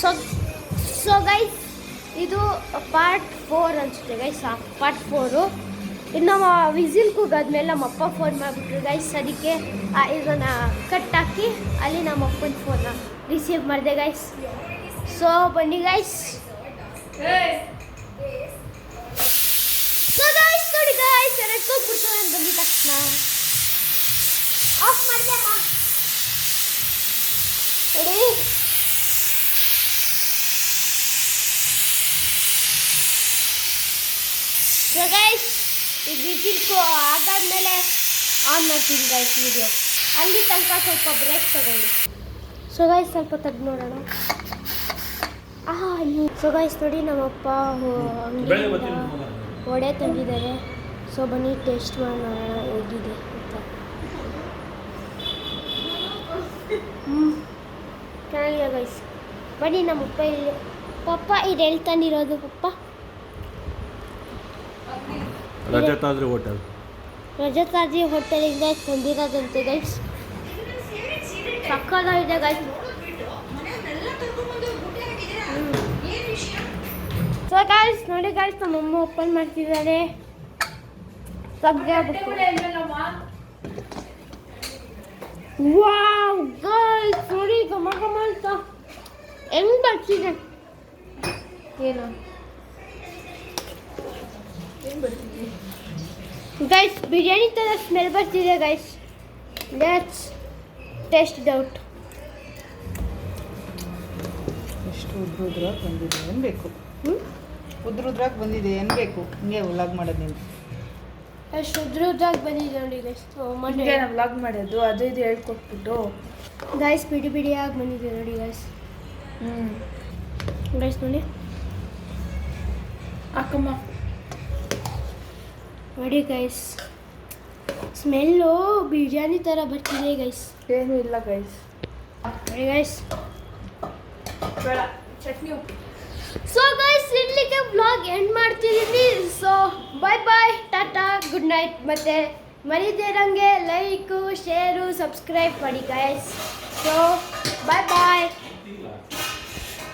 So so guys ಇದು part 4 ಅನಿಸುತ್ತೆ guys. Part 4. ಇನ್ನು ನಮ್ಮ ವಿಸಿಲ್ ಕೂಗಾದ್ಮೇಲೆ ನಮ್ಮಪ್ಪ ಫೋನ್ ಮಾಡಿಬಿಟ್ರು ಗೈಸ್. ಅದಕ್ಕೆ ಇದನ್ನು ಕಟ್ ಹಾಕಿ ಅಲ್ಲಿ ನಮ್ಮಪ್ಪನ ಫೋನ್ನ ರಿಸೀವ್ ಮಾಡಿದೆ ಗೈಸ್. ಸೊ ಬನ್ನಿ ಗೈಸ್. ಸೊ ಗೈಸ್ ನೋಡಿ ಗೈಸ್, ಹೋಗ್ಬಿಡ್ತು ನಾನು ಬಂದಿದ ತಕ್ಷಣ ಆಫ್ ಮಾಡಿದೆ ನೋಡಿ. ಸೊ ಗೈಸ್ ಇದು ವಿಸಿಲ್ಕು ಆಗಾದ್ಮೇಲೆ ಆನ್ ಮಾಡ್ತೀನಿ ಗೈಸ್ ವಿಡಿಯೋ. ಅಲ್ಲಿ ತನಕ ಸ್ವಲ್ಪ ಬ್ರೇಕ್ ತಗೊಳ್ಳಿ. ಸೊ ಗೈಸ್ ಸ್ವಲ್ಪ ತೆಗ್ದು ನೋಡೋಣ. ಸೊ ಗೈಸ್ ನೋಡಿ ನಮ್ಮಪ್ಪ ಅಂಗಡಿಯಿಂದ ವಡೆ ತಂದಿದ್ದಾರೆ. ಸೊ ಬನ್ನಿ ಟೇಸ್ಟ್ ಮಾಡೋಣ ಹೇಗಿದೆ ಅಂತ. ಚೆನ್ನಾಗಿದೆ ಗೈಸ್. ಬನ್ನಿ ನಮ್ಮಪ್ಪ ಇಲ್ಲಿ. ಪಪ್ಪ ಇದು ಎಲ್ಲಿ ತಂದಿರೋದು ಪಪ್ಪ? ರಜತಾದ್ರಿ ಹೋಟೆಲ್. ರಜತಾದ್ರಿ ಹೋಟೆಲಿಂದ ತಂದಿರೋದಂತೆ ಗೈಸ್. ಸಕ್ಕತ್ತಾಗಿದೆ ಗೈಸ್. ಸೊ ಗೈಸ್ ನೋಡಿ ಗೈಸ್, ನಮ್ಮಮ್ಮ ಓಪನ್ ಮಾಡ್ತಿದ್ದಾರೆ. ವಾವ್ ಗೈಸ್ ನೋಡಿ ಘಮ ಘಮ ಅಂತ ಹೆಂಗ್ ಬರ್ತಿದೆ. ಏನು ಗೈಸ್ ಬಿರಿಯಾನಿ ಥರ ಸ್ಮೆಲ್ ಬರ್ತಿದೆ guys. Let's taste it out. ಎಷ್ಟು ಉದ್ರುದ್ರಾಗಿ ಬಂದಿದೆ ಏನು ಬೇಕು? ಉದ್ರುದ್ರಾಗಿ ಬಂದಿದೆ ಏನು ಬೇಕು? ಹಿಂಗೆ ವ್ಲಾಗ್ ಮಾಡೋದು ನೀನು. ಎಷ್ಟು ಉದ್ರುದ್ರಾಗಿ ಬಂದಿದೆ ನೋಡಿ ಗೈಸ್. ಹಿಂಗೆ ನಾವು ವ್ಲಾಗ್ ಮಾಡೋದು ಅದು ಇದು ಹೇಳ್ಕೊಟ್ಬಿಟ್ಟು ಗೈಸ್ ಬಿಡಿ ಬಿಡಿಯಾಗಿ ಬಂದಿದೆ ನೋಡಿ ಗೈಸ್. ಗೈಸ್ ನೋಡಿ ಅಕ್ಕಮ್ಮ ನೋಡಿ ಗೈಸ್, ಸ್ಮೆಲ್ಲು ಬಿರಿಯಾನಿ ಥರ ಬರ್ತಿದೆ ಗೈಸ್. ಏನೂ ಇಲ್ಲ ಗೈಸ್. ನೋಡಿ ಗೈಸ್ ಬೇಡ ಚಟ್ನಿ ಉಪ್ಪು. ಸೊ ಗೈಸ್ ಇಲ್ಲಿಗೆ ವ್ಲಾಗ್ ಎಂಡ್ ಮಾಡ್ತಿದ್ದೀನಿ. ಸೊ ಬಾಯ್ ಬಾಯ್, ಟಾಟಾ, ಗುಡ್ ನೈಟ್. ಮತ್ತು ಮರಿದೇರಂಗೆ ಲೈಕು, ಶೇರು, ಸಬ್ಸ್ಕ್ರೈಬ್ ಮಾಡಿ ಗೈಸ್. ಸೊ ಬಾಯ್ ಬಾಯ್.